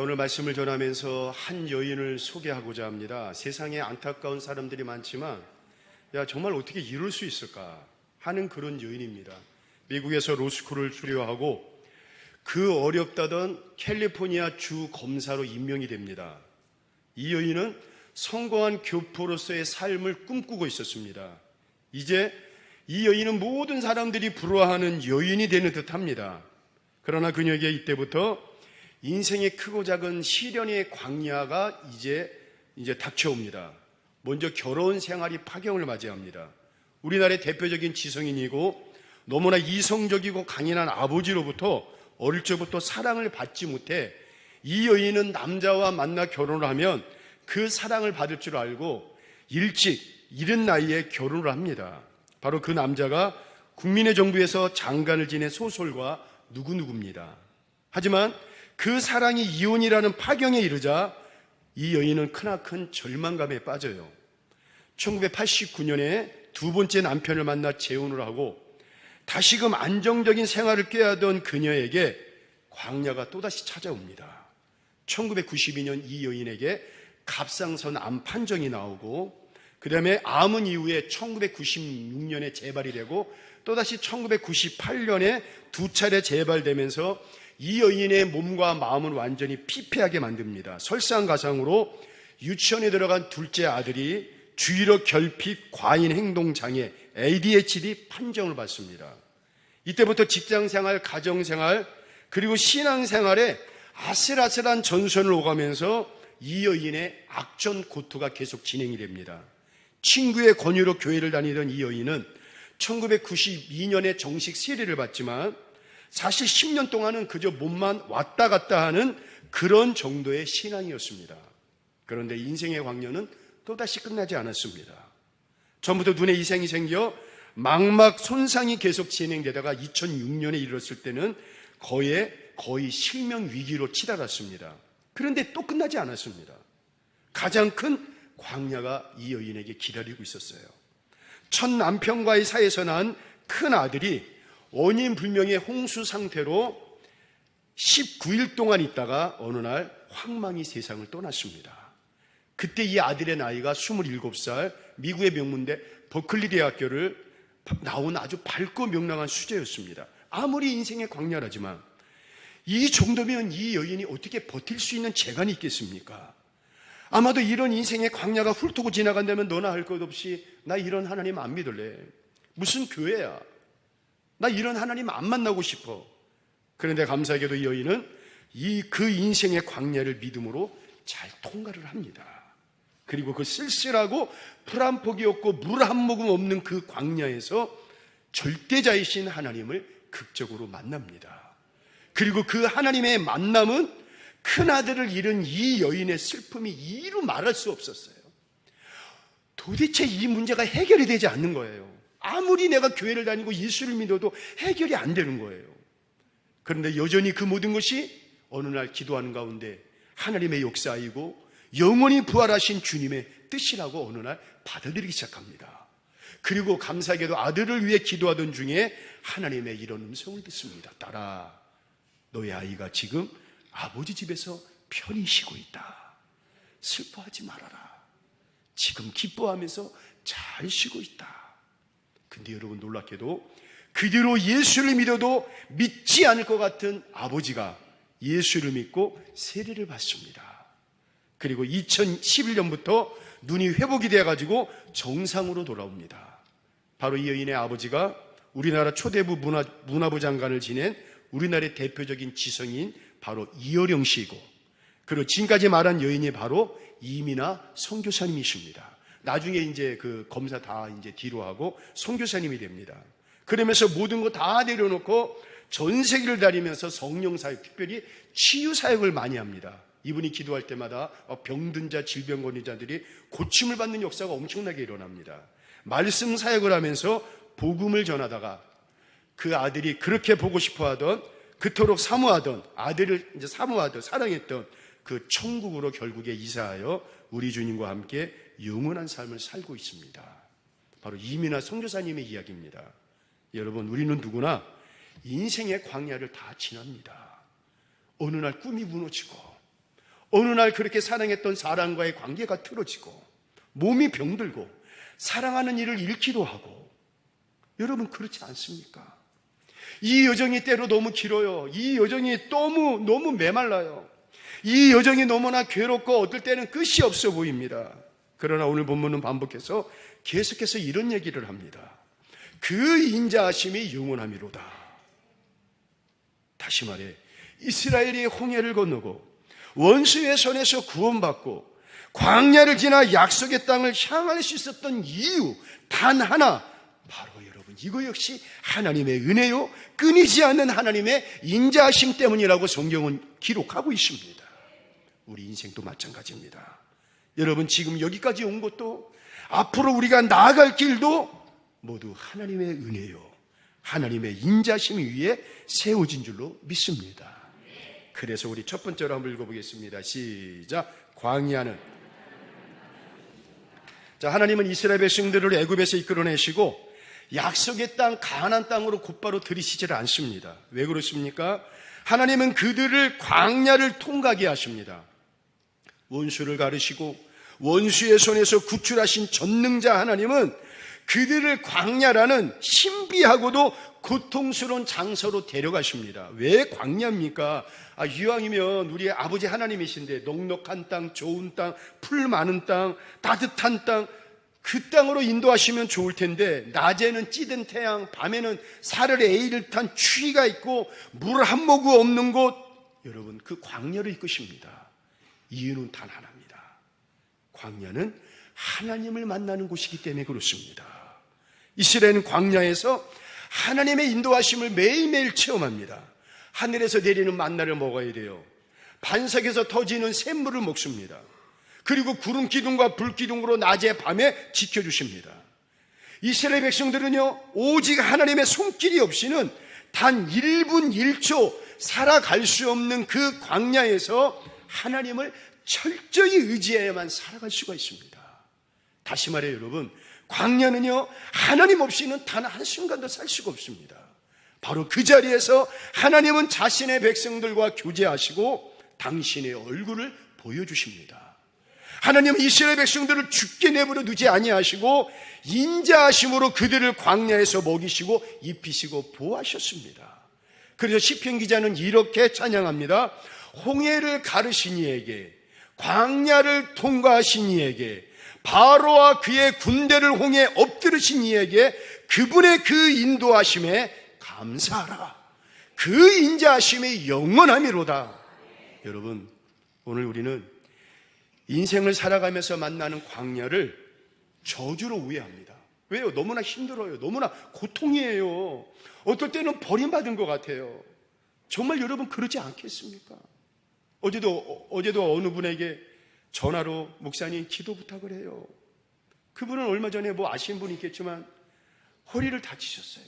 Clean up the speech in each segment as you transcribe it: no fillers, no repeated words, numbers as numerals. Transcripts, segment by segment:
오늘 말씀을 전하면서 한 여인을 소개하고자 합니다. 세상에 안타까운 사람들이 많지만 정말 어떻게 이럴 수 있을까 하는 그런 여인입니다. 미국에서 로스쿨을 수료하고 그 어렵다던 캘리포니아 주 검사로 임명이 됩니다. 이 여인은 성공한 교포로서의 삶을 꿈꾸고 있었습니다. 이제 이 여인은 모든 사람들이 부러워하는 여인이 되는 듯합니다. 그러나 그녀에게 이때부터 인생의 크고 작은 시련의 광야가 이제 닥쳐옵니다. 먼저 결혼 생활이 파경을 맞이합니다. 우리나라의 대표적인 지성인이고 너무나 이성적이고 강인한 아버지로부터 어릴 적부터 사랑을 받지 못해 이 여인은 남자와 만나 결혼을 하면 그 사랑을 받을 줄 알고 일찍 이른 나이에 결혼을 합니다. 바로 그 남자가 국민의 정부에서 장관을 지낸 소설가 누구누구입니다. 하지만 그 사랑이 이혼이라는 파경에 이르자 이 여인은 크나큰 절망감에 빠져요. 1989년에 두 번째 남편을 만나 재혼을 하고 다시금 안정적인 생활을 꾀하던 그녀에게 광야가 또다시 찾아옵니다. 1992년 이 여인에게 갑상선 암 판정이 나오고 그 다음에 암은 이후에 1996년에 재발이 되고 또다시 1998년에 두 차례 재발되면서 이 여인의 몸과 마음은 완전히 피폐하게 만듭니다. 설상가상으로 유치원에 들어간 둘째 아들이 주의력 결핍 과잉 행동장애 ADHD 판정을 받습니다. 이때부터 직장생활, 가정생활 그리고 신앙생활에 아슬아슬한 전선을 오가면서 이 여인의 악전 고투가 계속 진행이 됩니다. 친구의 권유로 교회를 다니던 이 여인은 1992년에 정식 세례를 받지만 사실 10년 동안은 그저 몸만 왔다 갔다 하는 그런 정도의 신앙이었습니다. 그런데 인생의 광야는 또다시 끝나지 않았습니다. 전부터 눈에 이상이 생겨 망막 손상이 계속 진행되다가 2006년에 이르렀을 때는 거의 실명 위기로 치달았습니다. 그런데 또 끝나지 않았습니다. 가장 큰 광야가 이 여인에게 기다리고 있었어요. 첫 남편과의 사이에서 난 큰 아들이 원인 불명의 홍수 상태로 19일 동안 있다가 어느 날 황망히 세상을 떠났습니다. 그때 이 아들의 나이가 27살, 미국의 명문대 버클리 대학교를 나온 아주 밝고 명랑한 수재였습니다. 아무리 인생의 광야라지만 이 정도면 이 여인이 어떻게 버틸 수 있는 재간이 있겠습니까? 아마도 이런 인생의 광야가 훑고 지나간다면 너나 할 것 없이 나 이런 하나님 안 믿을래. 무슨 교회야. 나 이런 하나님 안 만나고 싶어. 그런데 감사하게도 이 여인은 그 인생의 광야를 믿음으로 잘 통과를 합니다. 그리고 그 쓸쓸하고 풀 한 폭이 없고 물 한 모금 없는 그 광야에서 절대자이신 하나님을 극적으로 만납니다. 그리고 그 하나님의 만남은 큰아들을 잃은 이 여인의 슬픔이 이루 말할 수 없었어요. 도대체 이 문제가 해결이 되지 않는 거예요. 아무리 내가 교회를 다니고 예수를 믿어도 해결이 안 되는 거예요. 그런데 여전히 그 모든 것이 어느 날 기도하는 가운데 하나님의 역사이고 영원히 부활하신 주님의 뜻이라고 어느 날 받아들이기 시작합니다. 그리고 감사하게도 아들을 위해 기도하던 중에 하나님의 이런 음성을 듣습니다. 딸아, 너의 아이가 지금 아버지 집에서 편히 쉬고 있다. 슬퍼하지 말아라. 지금 기뻐하면서 잘 쉬고 있다. 근데 여러분 놀랍게도 그대로 예수를 믿어도 믿지 않을 것 같은 아버지가 예수를 믿고 세례를 받습니다. 그리고 2011년부터 눈이 회복이 되어가지고 정상으로 돌아옵니다. 바로 이 여인의 아버지가 우리나라 초대부 문화부 장관을 지낸 우리나라의 대표적인 지성인 바로 이어령 씨이고, 그리고 지금까지 말한 여인이 바로 이민아 선교사님이십니다. 나중에 이제 그 검사 다 이제 뒤로 하고 선교사님이 됩니다. 그러면서 모든 거 다 내려놓고 전 세계를 다니면서 성령사역, 특별히 치유사역을 많이 합니다. 이분이 기도할 때마다 병든 자, 질병 걸린 자들이 고침을 받는 역사가 엄청나게 일어납니다. 말씀 사역을 하면서 복음을 전하다가 그 아들이 그렇게 보고 싶어 하던, 그토록 사모하던 아들을 이제 사모하던, 사랑했던 그 천국으로 결국에 이사하여 우리 주님과 함께 영원한 삶을 살고 있습니다. 바로 이민아 선교사님의 이야기입니다. 여러분, 우리는 누구나 인생의 광야를 다 지납니다. 어느 날 꿈이 무너지고 어느 날 그렇게 사랑했던 사람과의 관계가 틀어지고 몸이 병들고 사랑하는 일을 잃기도 하고, 여러분 그렇지 않습니까? 이 여정이 때로 너무 길어요. 이 여정이 너무 메말라요. 이 여정이 너무나 괴롭고 어떨 때는 끝이 없어 보입니다. 그러나 오늘 본문은 반복해서 계속해서 이런 얘기를 합니다. 그 인자하심이 영원함이로다. 다시 말해, 이스라엘이 홍해를 건너고 원수의 손에서 구원받고 광야를 지나 약속의 땅을 향할 수 있었던 이유 단 하나, 바로 여러분 이거 역시 하나님의 은혜요, 끊이지 않는 하나님의 인자하심 때문이라고 성경은 기록하고 있습니다. 우리 인생도 마찬가지입니다. 여러분 지금 여기까지 온 것도, 앞으로 우리가 나아갈 길도 모두 하나님의 은혜요, 하나님의 인자심 위에 세워진 줄로 믿습니다. 그래서 우리 첫 번째로 한번 읽어보겠습니다. 시작. 광야는, 자, 하나님은 이스라엘 백성들을 애굽에서 이끌어내시고 약속의 땅 가나안 땅으로 곧바로 들이시질 않습니다. 왜 그렇습니까? 하나님은 그들을 광야를 통과하게 하십니다. 원수를 가르시고 원수의 손에서 구출하신 전능자 하나님은 그들을 광야라는 신비하고도 고통스러운 장소로 데려가십니다. 왜 광야입니까? 이왕이면 우리 아버지 하나님이신데 넉넉한 땅, 좋은 땅, 풀 많은 땅, 따뜻한 땅, 그 땅으로 인도하시면 좋을 텐데, 낮에는 찌든 태양, 밤에는 사르르 에이를 탄 추위가 있고 물 한 모금 없는 곳, 여러분 그 광야를 이끄십니다. 이유는 단 하나입니다. 광야는 하나님을 만나는 곳이기 때문에 그렇습니다. 이스라엘은 광야에서 하나님의 인도하심을 매일매일 체험합니다. 하늘에서 내리는 만나를 먹어야 돼요. 반석에서 터지는 샘물을 먹습니다. 그리고 구름 기둥과 불 기둥으로 낮에 밤에 지켜주십니다. 이스라엘 백성들은요, 오직 하나님의 손길이 없이는 단 1분 1초 살아갈 수 없는 그 광야에서 하나님을 철저히 의지해야만 살아갈 수가 있습니다. 다시 말해 여러분, 광야는요, 하나님 없이는 단 한순간도 살 수가 없습니다. 바로 그 자리에서 하나님은 자신의 백성들과 교제하시고 당신의 얼굴을 보여주십니다. 하나님은 이스라엘 백성들을 죽게 내버려 두지 아니하시고 인자하심으로 그들을 광야에서 먹이시고 입히시고 보호하셨습니다. 그래서 시편 기자는 이렇게 찬양합니다. 홍해를 가르신 이에게, 광야를 통과하신 이에게, 바로와 그의 군대를 홍해에 엎드리신 이에게 그분의 그 인도하심에 감사하라. 그 인자하심이 영원함이로다. 여러분, 오늘 우리는 인생을 살아가면서 만나는 광야를 저주로 오해합니다. 왜요? 너무나 힘들어요. 너무나 고통이에요. 어떨 때는 버림받은 것 같아요. 정말 여러분 그러지 않겠습니까? 어제도 어느 분에게 전화로 목사님 기도 부탁을 해요. 그분은 얼마 전에 아시는 분이 있겠지만 허리를 다치셨어요.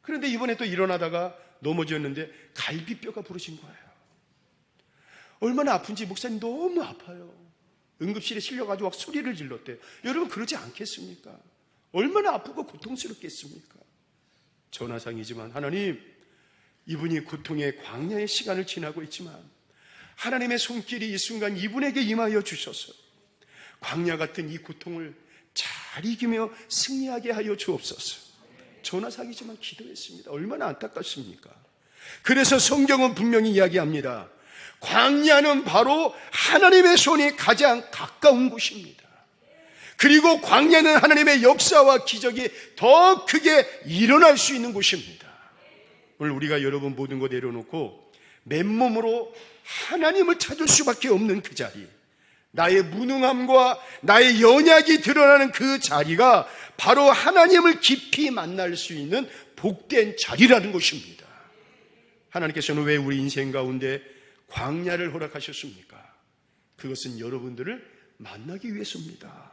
그런데 이번에 또 일어나다가 넘어졌는데 갈비뼈가 부러진 거예요. 얼마나 아픈지 목사님 너무 아파요. 응급실에 실려가지고 막 소리를 질렀대요. 여러분 그러지 않겠습니까? 얼마나 아프고 고통스럽겠습니까? 전화상이지만 하나님, 이분이 고통의 광야의 시간을 지나고 있지만 하나님의 손길이 이 순간 이분에게 임하여 주셔서 광야 같은 이 고통을 잘 이기며 승리하게 하여 주옵소서. 전화상이지만 기도했습니다. 얼마나 안타깝습니까? 그래서 성경은 분명히 이야기합니다. 광야는 바로 하나님의 손이 가장 가까운 곳입니다. 그리고 광야는 하나님의 역사와 기적이 더 크게 일어날 수 있는 곳입니다. 오늘 우리가 여러분 모든 거 내려놓고 맨몸으로 하나님을 찾을 수밖에 없는 그 자리, 나의 무능함과 나의 연약이 드러나는 그 자리가 바로 하나님을 깊이 만날 수 있는 복된 자리라는 것입니다. 하나님께서는 왜 우리 인생 가운데 광야를 허락하셨습니까? 그것은 여러분들을 만나기 위해서입니다.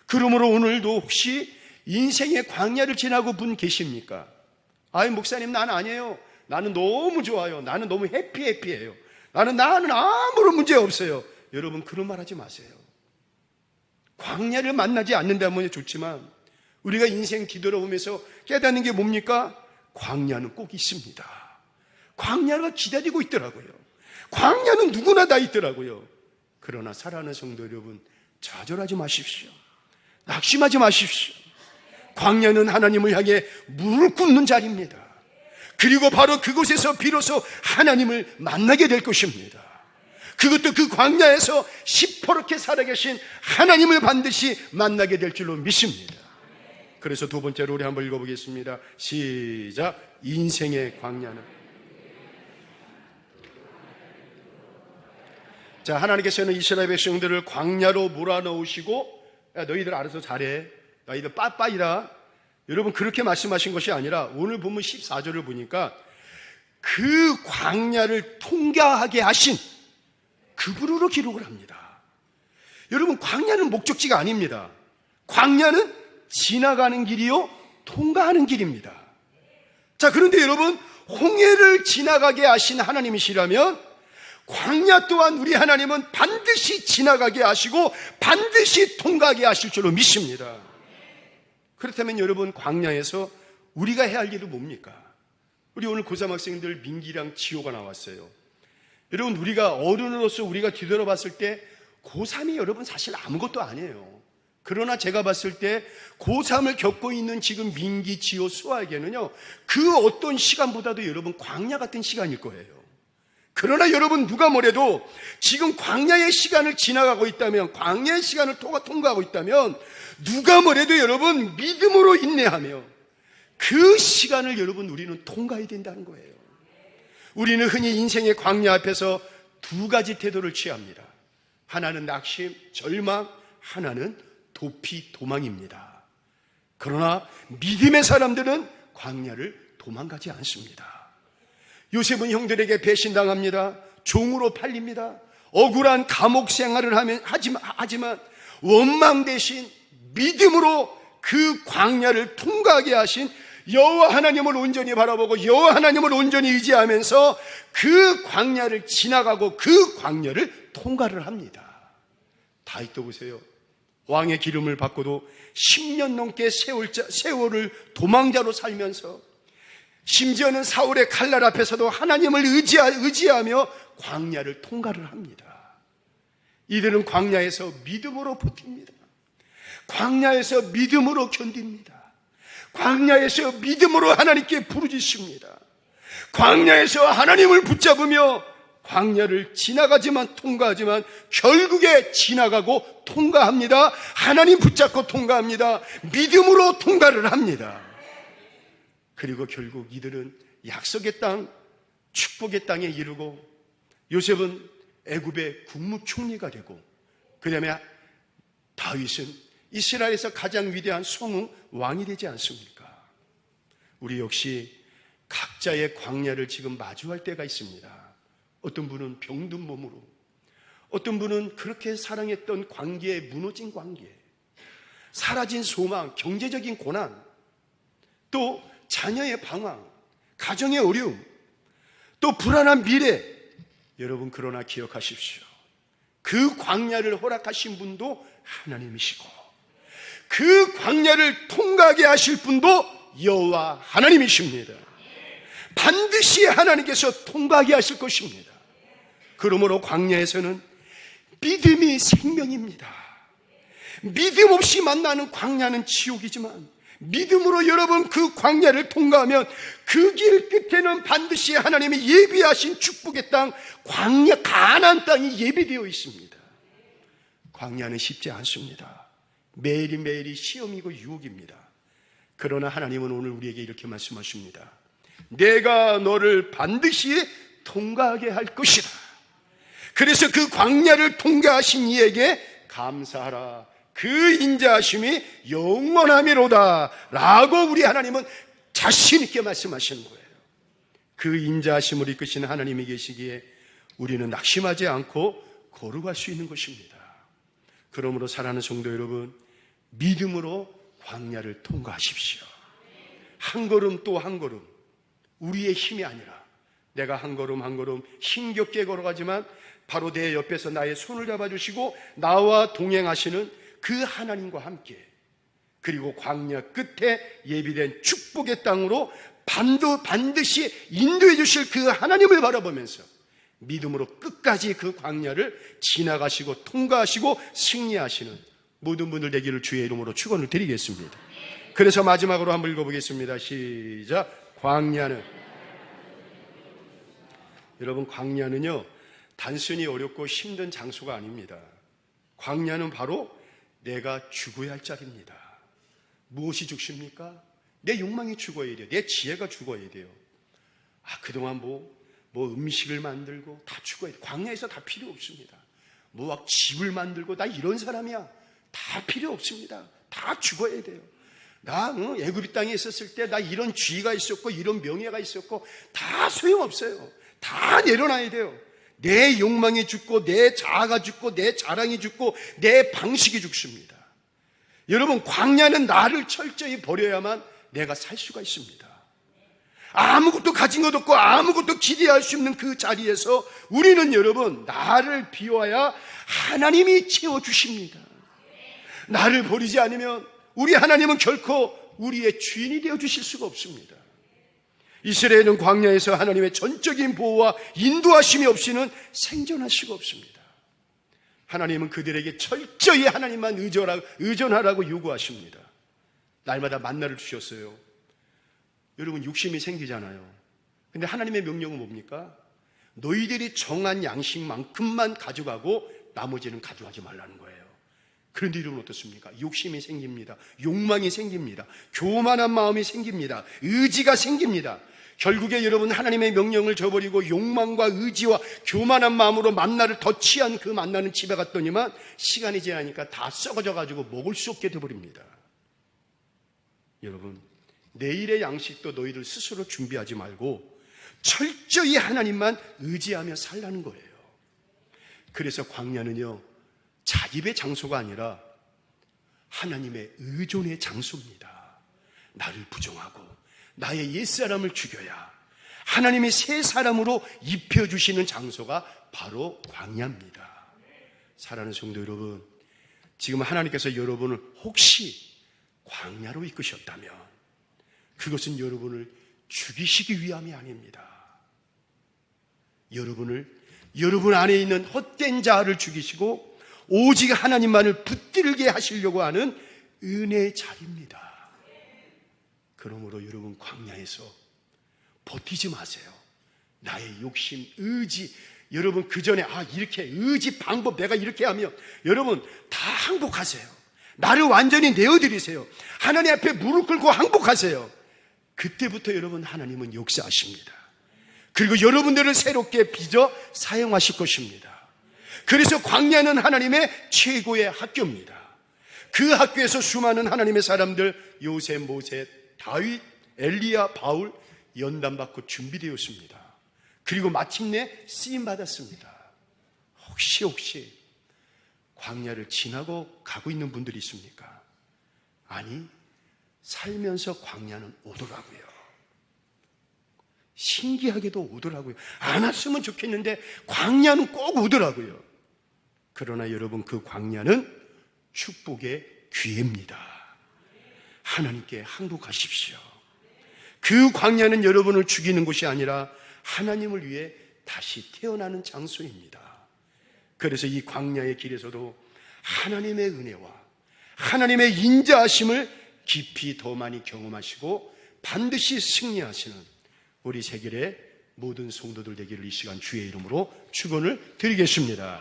그러므로 오늘도 혹시 인생의 광야를 지나고 분 계십니까? 목사님 난 아니에요. 나는 너무 좋아요. 나는 너무 해피해요. 나는 아무런 문제 없어요. 여러분 그런 말 하지 마세요. 광야를 만나지 않는다면 좋지만 우리가 인생 뒤돌아보면서 깨닫는 게 뭡니까? 광야는 꼭 있습니다. 광야가 기다리고 있더라고요. 광야는 누구나 다 있더라고요. 그러나 사랑하는 성도 여러분, 좌절하지 마십시오. 낙심하지 마십시오. 광야는 하나님을 향해 무릎 꿇는 자리입니다. 그리고 바로 그곳에서 비로소 하나님을 만나게 될 것입니다. 그것도 그 광야에서 시퍼렇게 살아계신 하나님을 반드시 만나게 될 줄로 믿습니다. 그래서 두 번째로 우리 한번 읽어보겠습니다. 시작. 인생의 광야는. 자, 하나님께서는 이스라엘 백성들을 광야로 몰아넣으시고, 야, 너희들 알아서 잘해, 너희들 빠빠이다, 여러분 그렇게 말씀하신 것이 아니라 오늘 본문 14절을 보니까 그 광야를 통과하게 하신 그분으로 기록을 합니다. 여러분, 광야는 목적지가 아닙니다. 광야는 지나가는 길이요 통과하는 길입니다. 자, 그런데 여러분, 홍해를 지나가게 하신 하나님이시라면 광야 또한 우리 하나님은 반드시 지나가게 하시고 반드시 통과하게 하실 줄로 믿습니다. 그렇다면 여러분, 광야에서 우리가 해야 할 일은 뭡니까? 우리 오늘 고3 학생들 민기랑 지호가 나왔어요. 여러분, 우리가 어른으로서 우리가 뒤돌아봤을 때 고3이 여러분 사실 아무것도 아니에요. 그러나 제가 봤을 때 고3을 겪고 있는 지금 민기, 지호, 수아에게는요, 그 어떤 시간보다도 여러분 광야 같은 시간일 거예요. 그러나 여러분, 누가 뭐래도 지금 광야의 시간을 지나가고 있다면, 광야의 시간을 통과하고 있다면, 누가 뭐래도 여러분 믿음으로 인내하며 그 시간을 여러분 우리는 통과해야 된다는 거예요. 우리는 흔히 인생의 광야 앞에서 두 가지 태도를 취합니다. 하나는 낙심, 절망, 하나는 도피, 도망입니다. 그러나 믿음의 사람들은 광야를 도망가지 않습니다. 요셉은 형들에게 배신당합니다. 종으로 팔립니다. 억울한 감옥 생활을 하지만 원망 대신 믿음으로 그 광야를 통과하게 하신 여호와 하나님을 온전히 바라보고 여호와 하나님을 온전히 의지하면서 그 광야를 지나가고 그 광야를 통과를 합니다. 다윗도 보세요. 왕의 기름을 받고도 10년 넘게 세월을 도망자로 살면서, 심지어는 사울의 칼날 앞에서도 하나님을 의지하며 광야를 통과를 합니다. 이들은 광야에서 믿음으로 버팁니다. 광야에서 믿음으로 견딥니다. 광야에서 믿음으로 하나님께 부르짖습니다. 광야에서 하나님을 붙잡으며 광야를 지나가지만 통과하지만 결국에 지나가고 통과합니다. 하나님 붙잡고 통과합니다. 믿음으로 통과를 합니다. 그리고 결국 이들은 약속의 땅, 축복의 땅에 이르고, 요셉은 애굽의 국무총리가 되고, 그 다음에 다윗은 이스라엘에서 가장 위대한 송응 왕이 되지 않습니까? 우리 역시 각자의 광야를 지금 마주할 때가 있습니다. 어떤 분은 병든 몸으로, 어떤 분은 그렇게 사랑했던 관계에 무너진 관계, 사라진 소망, 경제적인 고난, 또 자녀의 방황, 가정의 어려움, 또 불안한 미래. 여러분, 그러나 기억하십시오. 그 광야를 허락하신 분도 하나님이시고 그 광야를 통과하게 하실 분도 여호와 하나님이십니다. 반드시 하나님께서 통과하게 하실 것입니다. 그러므로 광야에서는 믿음이 생명입니다. 믿음 없이 만나는 광야는 지옥이지만 믿음으로 여러분 그 광야를 통과하면 그 길 끝에는 반드시 하나님이 예비하신 축복의 땅, 광야, 가나안 땅이 예비되어 있습니다. 광야는 쉽지 않습니다. 매일매일이 시험이고 유혹입니다. 그러나 하나님은 오늘 우리에게 이렇게 말씀하십니다. 내가 너를 반드시 통과하게 할 것이다. 그래서 그 광야를 통과하신 이에게 감사하라. 그 인자하심이 영원함이로다 라고 우리 하나님은 자신 있게 말씀하시는 거예요. 그 인자하심을 이끄시는 하나님이 계시기에 우리는 낙심하지 않고 걸어갈 수 있는 것입니다. 그러므로 사랑하는 성도 여러분, 믿음으로 광야를 통과하십시오. 한 걸음 또 한 걸음, 우리의 힘이 아니라 내가 한 걸음 한 걸음 힘겹게 걸어가지만 바로 내 옆에서 나의 손을 잡아주시고 나와 동행하시는 그 하나님과 함께, 그리고 광야 끝에 예비된 축복의 땅으로 반드시 인도해 주실 그 하나님을 바라보면서 믿음으로 끝까지 그 광야를 지나가시고 통과하시고 승리하시는 모든 분들 되기를 주의 이름으로 축원을 드리겠습니다. 그래서 마지막으로 한번 읽어보겠습니다. 시작. 광야는, 여러분, 광야는요 단순히 어렵고 힘든 장소가 아닙니다. 광야는 바로 내가 죽어야 할 자리입니다. 무엇이 죽습니까? 내 욕망이 죽어야 돼요. 내 지혜가 죽어야 돼요. 그동안 뭐 음식을 만들고 다 죽어야 돼요. 광야에서 다 필요 없습니다. 막 집을 만들고 나 이런 사람이야. 다 필요 없습니다. 다 죽어야 돼요. 나 애굽 땅에 있었을 때 나 이런 지위가 있었고 이런 명예가 있었고 다 소용없어요. 다 내려놔야 돼요. 내 욕망이 죽고 내 자아가 죽고 내 자랑이 죽고 내 방식이 죽습니다. 여러분, 광야는 나를 철저히 버려야만 내가 살 수가 있습니다. 아무것도 가진 것 없고 아무것도 기대할 수 없는 그 자리에서 우리는 여러분 나를 비워야 하나님이 채워주십니다. 나를 버리지 않으면 우리 하나님은 결코 우리의 주인이 되어주실 수가 없습니다. 이스라엘은 광야에서 하나님의 전적인 보호와 인도하심이 없이는 생존할 수가 없습니다. 하나님은 그들에게 철저히 하나님만 의존하라고 요구하십니다. 날마다 만나를 주셨어요. 여러분, 육심이 생기잖아요. 근데 하나님의 명령은 뭡니까? 너희들이 정한 양식만큼만 가져가고 나머지는 가져가지 말라는 거예요. 그런데 여러분 어떻습니까? 욕심이 생깁니다. 욕망이 생깁니다. 교만한 마음이 생깁니다. 의지가 생깁니다. 결국에 여러분 하나님의 명령을 저버리고 욕망과 의지와 교만한 마음으로 만나를 더 취한 그 만나는 집에 갔더니만 시간이 지나니까 다 썩어져 가지고 먹을 수 없게 되어버립니다. 여러분, 내일의 양식도 너희들 스스로 준비하지 말고 철저히 하나님만 의지하며 살라는 거예요. 그래서 광야는요 자립의 장소가 아니라 하나님의 의존의 장소입니다. 나를 부정하고 나의 옛사람을 죽여야 하나님의 새 사람으로 입혀주시는 장소가 바로 광야입니다. 사랑하는 성도 여러분, 지금 하나님께서 여러분을 혹시 광야로 이끄셨다면 그것은 여러분을 죽이시기 위함이 아닙니다. 여러분 안에 있는 헛된 자아를 죽이시고 오직 하나님만을 붙들게 하시려고 하는 은혜의 자리입니다. 그러므로 여러분 광야에서 버티지 마세요. 나의 욕심, 의지, 여러분 그 전에 이렇게 의지, 방법 내가 이렇게 하면 여러분 다 항복하세요. 나를 완전히 내어드리세요. 하나님 앞에 무릎 꿇고 항복하세요. 그때부터 여러분 하나님은 역사하십니다. 그리고 여러분들을 새롭게 빚어 사용하실 것입니다. 그래서 광야는 하나님의 최고의 학교입니다. 그 학교에서 수많은 하나님의 사람들 요셉, 모세, 다윗, 엘리야, 바울 연단받고 준비되었습니다. 그리고 마침내 쓰임받았습니다. 혹시 광야를 지나고 가고 있는 분들이 있습니까? 아니, 살면서 광야는 오더라고요. 신기하게도 오더라고요. 안 왔으면 좋겠는데 광야는 꼭 오더라고요. 그러나 여러분 그 광야는 축복의 기회입니다. 하나님께 항복하십시오. 그 광야는 여러분을 죽이는 곳이 아니라 하나님을 위해 다시 태어나는 장소입니다. 그래서 이 광야의 길에서도 하나님의 은혜와 하나님의 인자하심을 깊이 더 많이 경험하시고 반드시 승리하시는 우리 세계의 모든 성도들 되기를 이 시간 주의 이름으로 축원을 드리겠습니다.